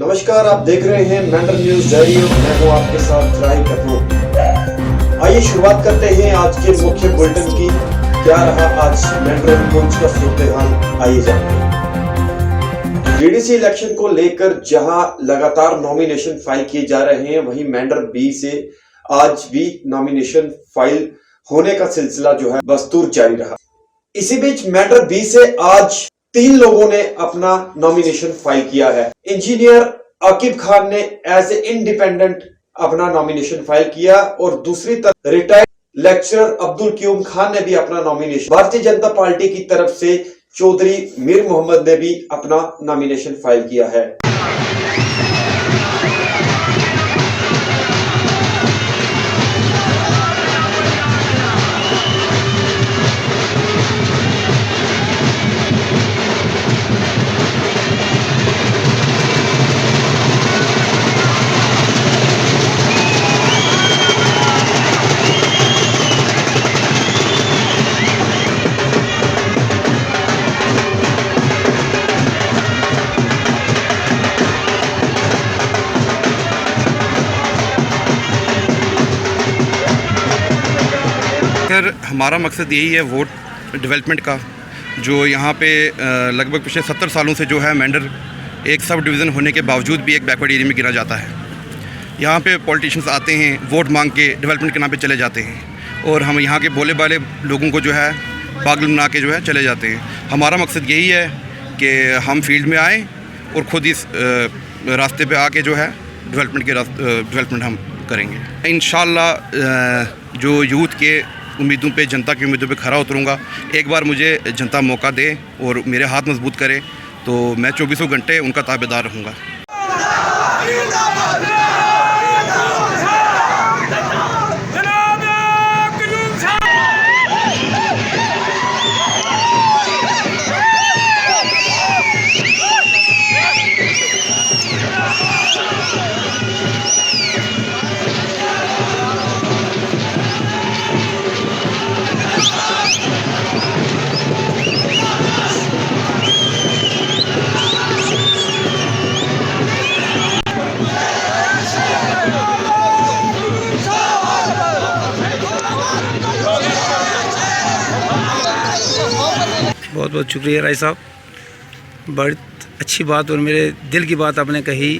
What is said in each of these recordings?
नमस्कार, आप देख रहे हैं मेंढर न्यूज डायरी और मैं हूं आपके साथ राही कपूर। आइए शुरुआत करते हैं आज के मुख्य बुलेटिन की। क्या रहा आज मेंढर न्यूज का सूरत-ए-हाल, आइए जानते हैं। डीडीसी इलेक्शन को लेकर जहां लगातार नॉमिनेशन फाइल किए जा रहे हैं, वहीं मेंढर बी से आज भी नॉमिनेशन फाइल होने का सिलसिला जो है बस्तूर जारी रहा। इसी बीच मेंढर बी से आज 3 लोगों ने अपना नॉमिनेशन फाइल किया है। इंजीनियर आकिब खान ने एज ए इंडिपेंडेंट अपना नॉमिनेशन फाइल किया और दूसरी तरफ रिटायर्ड लेक्चरर अब्दुल क्यूम खान ने भी अपना नॉमिनेशन, भारतीय जनता पार्टी की तरफ से चौधरी मीर मोहम्मद ने भी अपना नॉमिनेशन फाइल किया है। सर, हमारा मकसद यही है वोट डेवलपमेंट का। जो यहाँ पे लगभग पिछले 70 सालों से जो है मेंढर एक सब डिवीज़न होने के बावजूद भी एक बैकवर्ड एरिया में गिना जाता है। यहाँ पे पॉलिटिशियंस आते हैं, वोट मांग के डेवलपमेंट के नाम पे चले जाते हैं और हम यहाँ के भोले भाले लोगों को जो है पागल बना के जो है चले जाते हैं। हमारा मकसद यही है कि हम फील्ड में आएँ और ख़ुद इस रास्ते पे आके जो है डेवलपमेंट हम करेंगे। इंशाल्लाह जो यूथ के उम्मीदों पे, जनता की उम्मीदों पे खरा उतरूँगा। एक बार मुझे जनता मौका दे और मेरे हाथ मजबूत करे तो मैं 24 घंटे उनका ताबेदार रहूँगा। बहुत बहुत शुक्रिया राय साहब, बड़ी अच्छी बात और मेरे दिल की बात आपने कही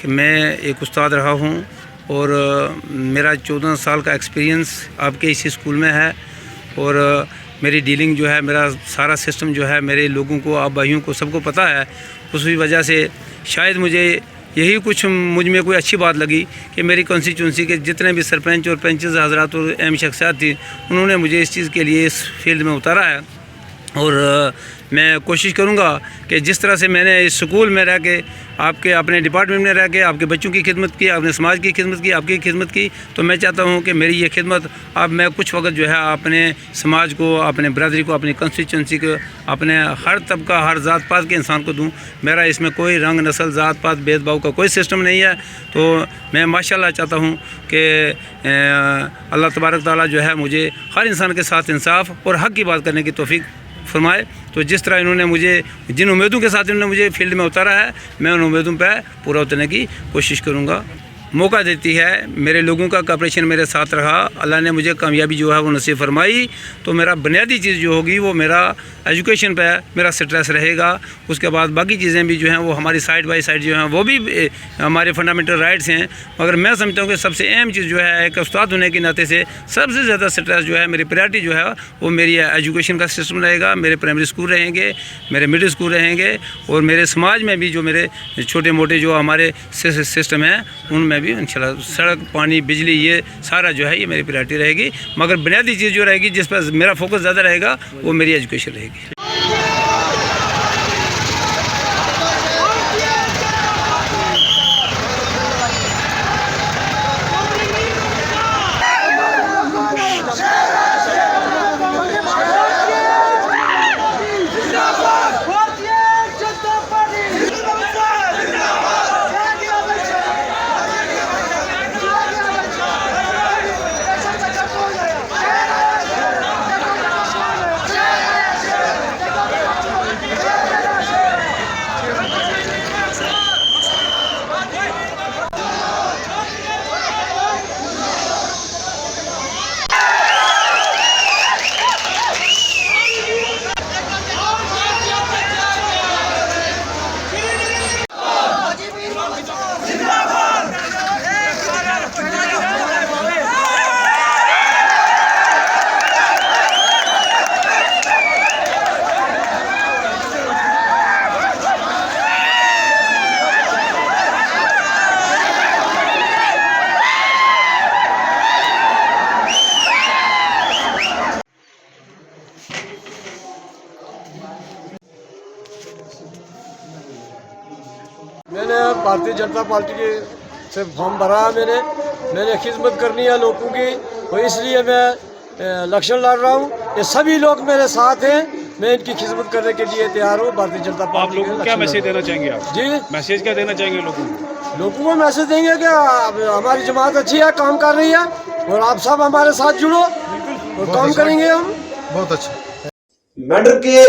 कि मैं एक उस्ताद रहा हूँ और मेरा 14 साल का एक्सपीरियंस आपके इसी स्कूल में है और मेरी डीलिंग जो है, मेरा सारा सिस्टम जो है, मेरे लोगों को, आप भाइयों को सबको पता है। उसी वजह से शायद मुझे यही कुछ मुझ में कोई अच्छी बात लगी कि मेरी कॉन्स्टिट्यूंसी के जितने भी सरपंच और पंचेस हजरात और अहम शख्सियात थी, उन्होंने मुझे इस चीज़ के लिए इस फील्ड में उतारा है और मैं कोशिश करूंगा कि जिस तरह से मैंने इस स्कूल में रह के, आपके अपने डिपार्टमेंट में रह के आपके बच्चों की खिदमत की, अपने समाज की खिदमत की, आपकी खिदमत की, तो मैं चाहता हूं कि मेरी ये खिदमत अब मैं कुछ वक्त जो है अपने समाज को, अपने बरादरी को, अपनी कंस्टिट्यूंसी को, अपने हर तबका, हर ज़ात पात के इंसान को दूं। मेरा इसमें कोई रंग, नस्ल, ज़ात पात, भेदभाव का कोई सिस्टम नहीं है। तो मैं माशाल्लाह चाहता हूँ कि अल्लाह तबारक ताला जो है मुझे हर इंसान के साथ इंसाफ और हक़ की बात करने की तौफीक फरमाए। तो जिस तरह इन्होंने मुझे, जिन उम्मीदों के साथ इन्होंने मुझे फील्ड में उतारा है, मैं उन उम्मीदों पर पूरा उतरने की कोशिश करूँगा। मौका देती है, मेरे लोगों का कॉपरेशन मेरे साथ रहा, अल्लाह ने मुझे कामयाबी जो है वो नसीब फरमाई। तो मेरा बुनियादी चीज़ जो होगी वो मेरा एजुकेशन पे मेरा स्ट्रेस रहेगा। उसके बाद बाकी चीज़ें भी जो हैं वो हमारी साइड बाई साइड जो हैं वो भी हमारे फंडामेंटल राइट्स हैं। मगर मैं समझता हूँ कि सबसे अहम चीज़ जो है, एक उस्ताद होने के नाते से सबसे ज़्यादा स्ट्रेस जो है, मेरी प्रायोरिटी जो है वो मेरी एजुकेशन का सिस्टम रहेगा। मेरे प्राइमरी स्कूल रहेंगे, मेरे मिडिल स्कूल रहेंगे और मेरे समाज में भी जो मेरे छोटे मोटे जो हमारे सिस्टम हैं उनमें भी इंशाल्लाह सड़क, पानी, बिजली, ये सारा जो है ये मेरी प्रायोरिटी रहेगी। मगर बुनियादी चीज़ जो रहेगी, जिस पर मेरा फोकस ज़्यादा रहेगा, वो मेरी एजुकेशन रहेगी। भारतीय जनता पार्टी के से फॉर्म भरा है मैंने खिदमत करनी है लोगों की, और इसलिए मैं इलेक्शन लड़ रहा हूँ। ये सभी लोग मेरे साथ हैं, मैं इनकी खिदमत करने के लिए तैयार हूँ। भारतीय जनता पार्टी आप लोगों को क्या मैसेज देना चाहेंगे आप? जी, मैसेज क्या देना चाहेंगे लोगों को? लोगों को मैसेज देंगे कि हमारी जमात अच्छी है, काम कर रही है, और आप सब हमारे साथ जुड़ो और काम करेंगे हम। बहुत अच्छा। मेंढर के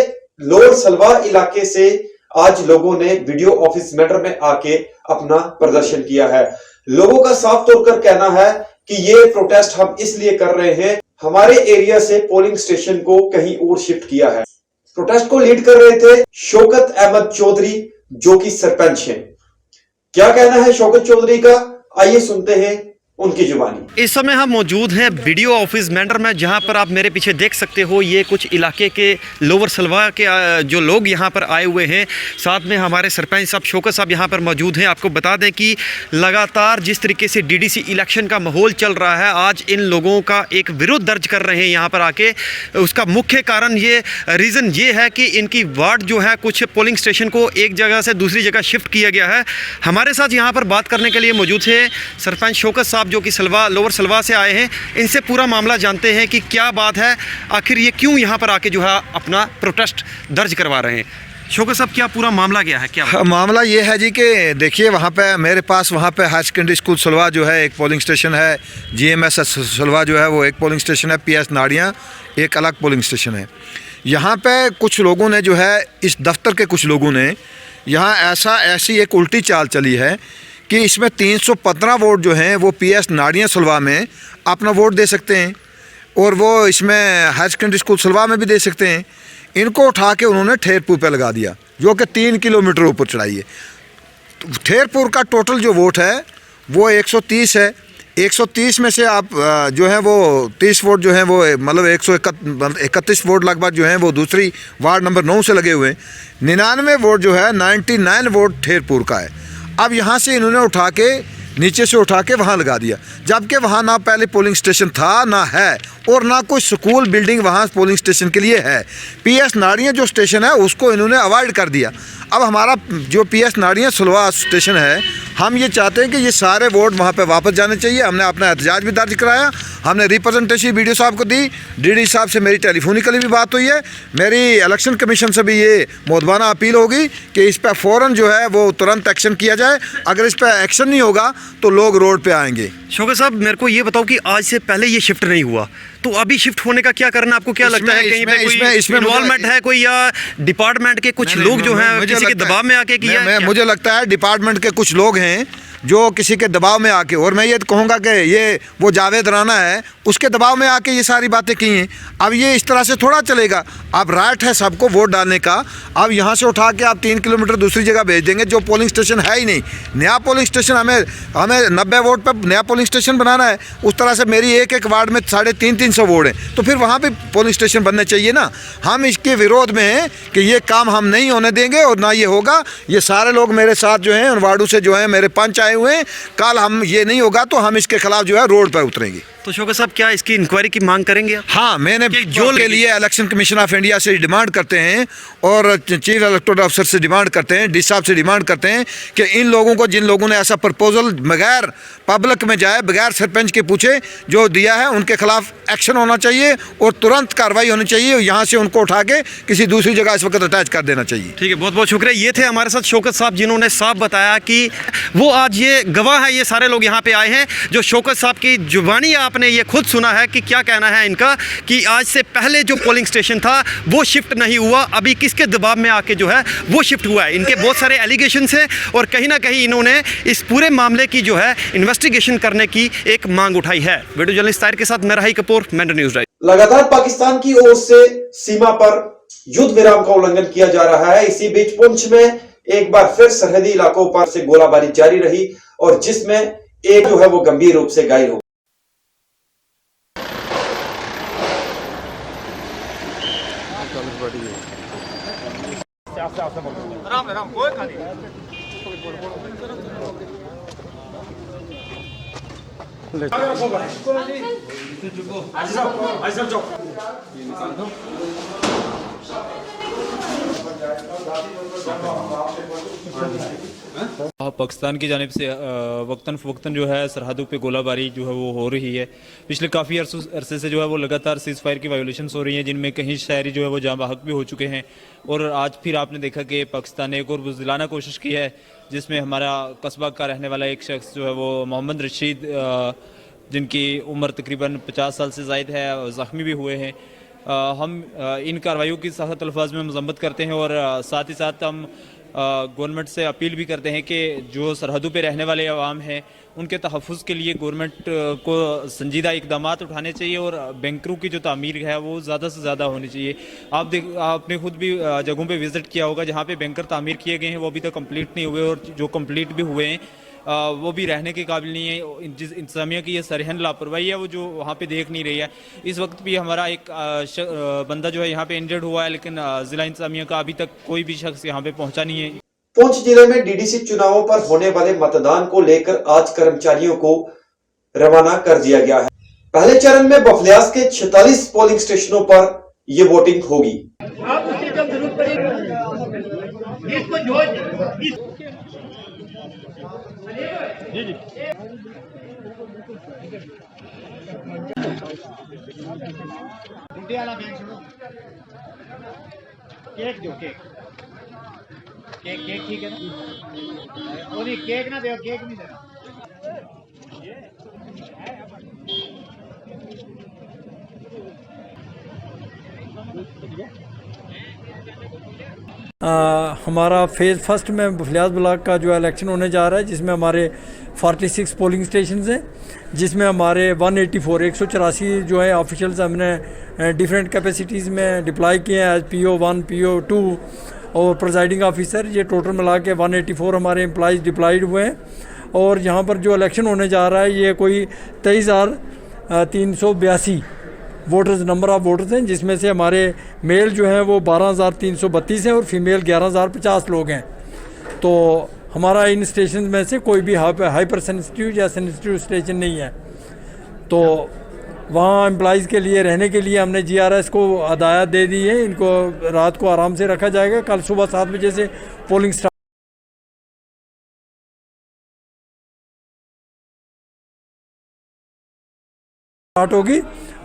लोअर सलवा इलाके से आज लोगों ने वीडियो ऑफिस मेंढर में आके अपना प्रदर्शन किया है। लोगों का साफ तौर पर कहना है कि ये प्रोटेस्ट हम इसलिए कर रहे हैं, हमारे एरिया से पोलिंग स्टेशन को कहीं और शिफ्ट किया है। प्रोटेस्ट को लीड कर रहे थे शौकत अहमद चौधरी, जो कि सरपंच हैं। क्या कहना है शौकत चौधरी का, आइए सुनते हैं उनकी जुबानी। इस समय हम मौजूद हैं वीडियो ऑफिस मेंढर में, जहां पर आप मेरे पीछे देख सकते हो ये कुछ इलाके के लोअर सलवा के जो लोग यहां पर आए हुए हैं। साथ में हमारे सरपंच साहब शौकत साहब यहां पर मौजूद हैं। आपको बता दें कि लगातार जिस तरीके से डीडीसी इलेक्शन का माहौल चल रहा है, आज इन लोगों का एक विरोध दर्ज कर रहे हैं यहां पर आके। उसका मुख्य कारण ये रीज़न ये है कि इनकी वार्ड जो है कुछ पोलिंग स्टेशन को एक जगह से दूसरी जगह शिफ्ट किया गया है। हमारे साथ यहाँ पर बात करने के लिए मौजूद है सरपंच शौकत साहब, जो कि सलवा लोअर सलवा से आए हैं। इनसे पूरा मामला जानते हैं कि क्या बात है, आखिर ये क्यों यहाँ पर आके जो है अपना प्रोटेस्ट दर्ज करवा रहे हैं। शौकत साहब, क्या पूरा मामला क्या है? क्या मामला ये है जी कि देखिए, वहाँ पे मेरे पास वहाँ पे हायर सेकेंडरी स्कूल सलवा जो है एक पोलिंग स्टेशन है, GMS सलवा जो है वो एक पोलिंग स्टेशन है, PS नाड़ियाँ एक अलग पोलिंग स्टेशन है। यहाँ पे कुछ लोगों ने जो है, इस दफ्तर के कुछ लोगों ने यहाँ ऐसी एक उल्टी चाल चली है कि इसमें 315 वोट जो हैं वो PS नाड़ियाँ सलवा में अपना वोट दे सकते हैं, और वो इसमें हायर सेकेंडरी स्कूल सलवा में भी दे सकते हैं। इनको उठा के उन्होंने ठेरपुर पे लगा दिया, जो कि 3 किलोमीटर ऊपर चढ़ाई है। तो ठेरपुर का टोटल जो वोट है वो 130 है। 130 में से आप जो है वो 30 वोट जो हैं वो मतलब 131 वोट लगभग जो हैं वो दूसरी वार्ड नंबर 9 से लगे हुए हैं। 99 वोट जो है 99 वोट ठेरपुर का है। अब यहाँ से इन्होंने उठा के नीचे से उठा के वहाँ लगा दिया, जबकि वहाँ ना पहले पोलिंग स्टेशन था, ना है, और ना कोई स्कूल बिल्डिंग वहाँ पोलिंग स्टेशन के लिए है। PS नाड़ियाँ जो स्टेशन है उसको इन्होंने अवॉइड कर दिया। अब हमारा जो PS नाड़ियाँ सलवा स्टेशन है, हम ये चाहते हैं कि ये सारे वोट वहाँ पे वापस जाने चाहिए। हमने अपना एहतजाज भी दर्ज कराया, हमने रिप्रेजेंटेशन BDO साहब को दी, DD साहब से मेरी टेलीफोनिकली भी बात हुई है। मेरी इलेक्शन कमीशन से भी ये मोदबाना अपील होगी कि इस पर फ़ौरन जो है वो तुरंत एक्शन किया जाए। अगर इस पर एक्शन नहीं होगा तो लोग रोड पे आएंगे। शौकत साहब, मेरे को ये बताओ कि आज से पहले ये शिफ्ट नहीं हुआ, तो अभी शिफ्ट होने का क्या करना? आपको क्या लगता है, कहीं पे कोई इन्वॉल्वमेंट है कोई, या डिपार्टमेंट के कुछ लोग जो हैं किसी के दबाव में आके किया है? मुझे लगता है डिपार्टमेंट के कुछ लोग हैं जो किसी के दबाव में आके, और मैं ये कहूँगा कि ये वो जावेद राना है, उसके दबाव में आके ये सारी बातें की हैं। अब ये इस तरह से थोड़ा चलेगा। अब राइट है सबको वोट डालने का। अब यहाँ से उठा के आप 3 किलोमीटर दूसरी जगह भेज देंगे, जो पोलिंग स्टेशन है ही नहीं। नया पोलिंग स्टेशन हमें 90 वोट पर नया पोलिंग स्टेशन बनाना है। उस तरह से मेरी एक वार्ड में 350 वोट हैं, तो फिर वहाँ भी पोलिंग स्टेशन बनने चाहिए ना। हम इसके विरोध में हैं कि ये काम हम नहीं होने देंगे, और ना ये होगा। ये सारे लोग मेरे साथ जो हैं उन वार्डों से जो हैं मेरे पंच आए हुए हैं। कल हम ये नहीं होगा तो हम इसके खिलाफ जो है रोड पर उतरेंगे। तो शौकत साहब, क्या इसकी इंक्वायरी की मांग करेंगे आप? हाँ, मैंने जो के लिए इलेक्शन कमीशन ऑफ इंडिया से डिमांड करते हैं, और चीफ इलेक्टोरल अफसर से डिमांड करते हैं, डी साहब से डिमांड करते हैं कि इन लोगों को, जिन लोगों ने ऐसा प्रपोजल बगैर पब्लिक में जाए, बगैर सरपंच के पूछे जो दिया है, उनके खिलाफ एक्शन होना चाहिए और तुरंत कार्रवाई होनी चाहिए। यहाँ से उनको उठा के किसी दूसरी जगह इस वक्त अटैच कर देना चाहिए। ठीक है, बहुत बहुत शुक्रिया। ये थे हमारे साथ शौकत साहब, जिन्होंने साफ बताया कि वो आज ये गवाह है, ये सारे लोग यहाँ पे आए हैं। जो शौकत साहब की जुबानी आपने ये खुद सुना है कि क्या कहना है इनका, कि आज से पहले जो पोलिंग स्टेशन था वो शिफ्ट नहीं हुआ, अभी किसके दबाव में आके जो है वो शिफ्ट हुआ है। इनके बहुत सारे एलिगेशंस हैं, और कहीं ना कहीं इन्होंने इस पूरे मामले की जो है इन्वेस्टिगेशन करने की एक मांग उठाई है। वीडियो जर्नलिस्ट ताहिर के साथ मैं राही कपूर, मेंढर न्यूज़ राइट। लगातार पाकिस्तान की ओर से सीमा पर युद्ध विराम का उल्लंघन किया जा रहा है। इसी बीच पुंछ में एक बार फिर सरहदी इलाकों पर से गोलाबारी जारी रही, और जिसमें एक जो है वो गंभीर रूप से घायल हो। पाकिस्तान की जानिब से वक्तन फ़वक्तन जो है सरहदों पे गोलाबारी जो है वो हो रही है। पिछले काफ़ी अरसे से जो है वो लगातार सीज़ फायर की वायोलेशंस हो रही हैं, जिनमें कहीं शहरी जो है वो जाँ बहक भी हो चुके हैं। और आज फिर आपने देखा कि पाकिस्तान ने एक और बुज़दिलाना कोशिश की है, जिसमें हमारा कस्बा का रहने वाला एक शख्स जो है वो मोहम्मद रशीद, जिनकी उम्र तकरीबन 50 साल से ज़ायद है, ज़ख्मी भी हुए हैं। हम इन कार्रवाइयों की सख्त अल्फाज में मज़म्मत करते हैं और साथ ही साथ हम गवर्नमेंट से अपील भी करते हैं कि जो सरहदों पे रहने वाले अवाम हैं उनके तहफ़्फ़ुज़ के लिए गवर्नमेंट को संजीदा इक़दाम उठाने चाहिए और बैंकरों की जो तामीर है वो ज़्यादा से ज़्यादा होनी चाहिए। आपने खुद भी जगहों पे विज़िट किया होगा जहाँ पे बैंकर तामीर किए गए हैं, वो अभी तक कंप्लीट नहीं हुए, और जो कंप्लीट भी हुए हैं वो भी रहने के काबिल नहीं है। जिस इंतज़ामिया की ये सरहन लापरवाही है वो जो वहाँ पे देख नहीं रही है। इस वक्त भी हमारा एक बंदा जो है यहाँ पे इंजर्ड हुआ है, लेकिन ज़िला इंतज़ामिया का अभी तक कोई भी शख्स यहाँ पे पहुँचा नहीं है। पुंछ जिले में डीडीसी चुनावों पर होने वाले मतदान को लेकर आज कर्मचारियों को रवाना कर दिया गया है। पहले चरण में बफलियास के 46 पोलिंग स्टेशनों पर ये वोटिंग होगी। केक दो, केक ठीक है ना? वो नहीं, केक ना दो, केक नहीं देना। हमारा फेज़ फर्स्ट में बफलियास ब्लॉक का जो इलेक्शन होने जा रहा है, जिसमें हमारे 46 पोलिंग स्टेशन हैं, जिसमें हमारे 184 जो है ऑफिशियल्स हमने डिफरेंट कैपेसिटीज़ में डिप्लाई किए हैं, एज PO1 PO2 और प्रिजाइडिंग ऑफिसर। ये टोटल मिला के 184 हमारे एम्प्लॉइज़ डिप्लॉयड हुए हैं। और यहाँ पर जो इलेक्शन होने जा रहा है ये कोई 23,382 वोटर्स, नंबर ऑफ़ वोटर्स हैं, जिसमें से हमारे मेल जो हैं वो 12,332 हैं और फीमेल 11,050 लोग हैं। तो हमारा इन स्टेशन में से कोई भी हाइपर सेंसिटिव या सेंसिटिव स्टेशन नहीं है। तो वहाँ एम्प्लॉइज़ के लिए रहने के लिए हमने GRS को हदायत दे दी है, इनको रात को आराम से रखा जाएगा। कल सुबह 7 बजे से पोलिंग स्टार्ट होगी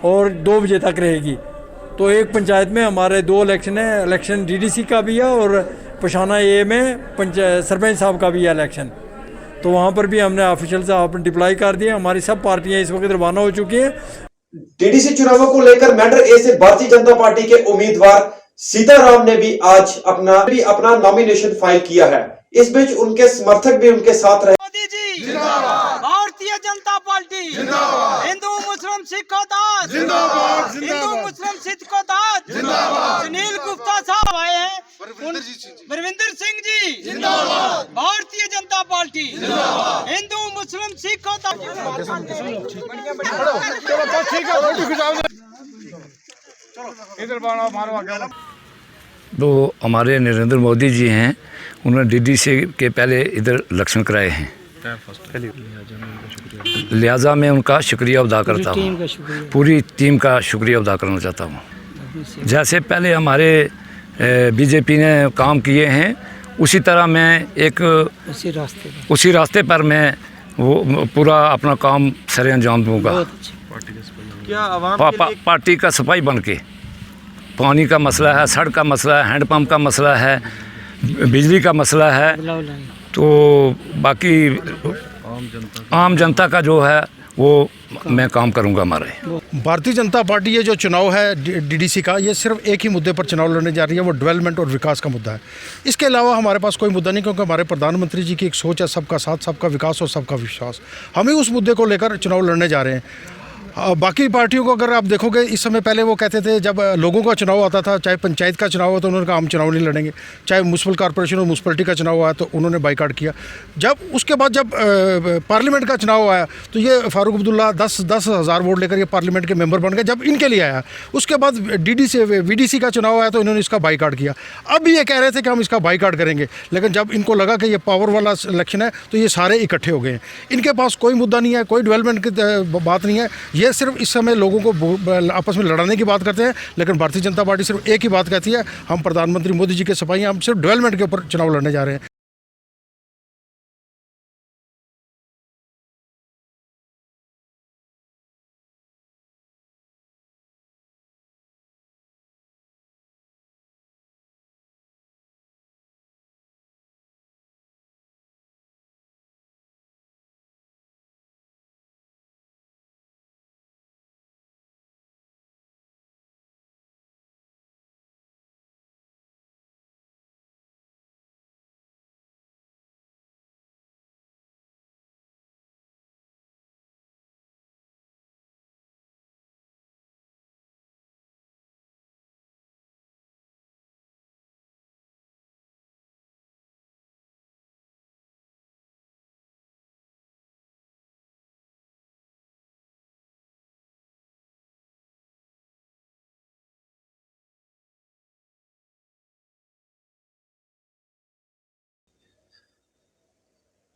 और 2 बजे तक रहेगी। तो एक पंचायत में हमारे 2 इलेक्शन है, इलेक्शन DDC का भी है और पशाना A में सरपंच साहब का भी है इलेक्शन। तो वहाँ पर भी हमने ऑफिशियल से डिप्लाई कर दिए। हमारी सब पार्टियाँ इस वक्त रवाना हो चुकी हैं। डीडीसी चुनावों को लेकर मेंढर ए से भारतीय जनता पार्टी के उम्मीदवार सीताराम ने भी आज अपना नॉमिनेशन फाइल किया है। इस बीच उनके समर्थक भी उनके साथ रहे। मोदी जी जिंदाबाद, भारतीय जनता पार्टी जिंदाबाद, हिंदू मुस्लिम सिख को दाद जिंदाबाद, हिंदू मुस्लिम सिख को दाद जिंदाबाद। सुनील गुप्ता साहब आए हैं, बरविंदर सिंह जी जिंदाबाद, भारतीय जनता पार्टी जिंदाबाद, हिंदू मुस्लिम सिख को दाद। तो हमारे नरेंद्र मोदी जी हैं, उन्होंने DDC के पहले इधर इलेक्शन कराए हैं, लिहाजा मैं उनका शुक्रिया अदा करता हूँ, पूरी टीम का शुक्रिया अदा करना चाहता हूँ। जैसे पहले हमारे BJP ने काम किए हैं, उसी तरह मैं एक उसी रास्ते पर मैं वो पूरा अपना काम सरे अंजाम दूँगा। पार्टी का सफाई बन के, पानी का मसला है, सड़क का मसला है, हैंडपम्प का मसला है, बिजली का मसला है, तो बाकी आम जनता का जो है वो मैं काम करूंगा। हमारे भारतीय जनता पार्टी ये जो चुनाव है DDC का, ये सिर्फ एक ही मुद्दे पर चुनाव लड़ने जा रही है, वो डेवलपमेंट और विकास का मुद्दा है। इसके अलावा हमारे पास कोई मुद्दा नहीं, क्योंकि हमारे प्रधानमंत्री जी की एक सोच है, सबका साथ, सबका विकास और सबका विश्वास। हम ही उस मुद्दे को लेकर चुनाव लड़ने जा रहे हैं। बाकी पार्टियों को अगर आप देखोगे, इस समय पहले वो कहते थे जब लोगों का चुनाव आता था, चाहे पंचायत का चुनाव हो तो उन्होंने कहा हम चुनाव नहीं लड़ेंगे, चाहे म्यूनसिपल कॉर्पोरेशन और म्यूनसिपलिटी का चुनाव आया तो उन्होंने बाइकाट किया। जब उसके बाद जब पार्लियामेंट का चुनाव आया तो ये फारूक अब्दुल्ला 10,000 वोट लेकर ये पार्लियामेंट के मेंबर बन गए, जब इनके लिए आया। उसके बाद VDC का चुनाव आया तो इन्होंने इसका बाइकाट किया। अब भी ये कह रहे थे कि हम इसका बाइकाट करेंगे, लेकिन जब इनको लगा कि ये पावर वाला इलेक्शन है तो ये सारे इकट्ठे हो गए हैं। इनके पास कोई मुद्दा नहीं है, कोई डेवलपमेंट की बात नहीं है। ये ये सिर्फ इस समय लोगों को आपस में लड़ाने की बात करते हैं, लेकिन भारतीय जनता पार्टी सिर्फ एक ही बात कहती है, हम प्रधानमंत्री मोदी जी के सिपाही, हम सिर्फ डेवलपमेंट के ऊपर चुनाव लड़ने जा रहे हैं।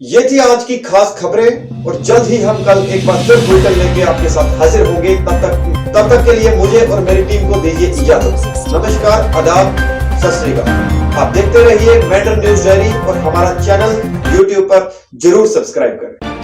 ये थी आज की खास खबरें और जल्द ही हम कल एक बार फिर बुलेटिन लेके आपके साथ हाजिर होंगे। तब तक के लिए मुझे और मेरी टीम को दीजिए इजाजत। नमस्कार, आदाब, सत श्री अकाल। आप देखते रहिए मेट्रो न्यूज डायरी और हमारा चैनल YouTube पर जरूर सब्सक्राइब करें।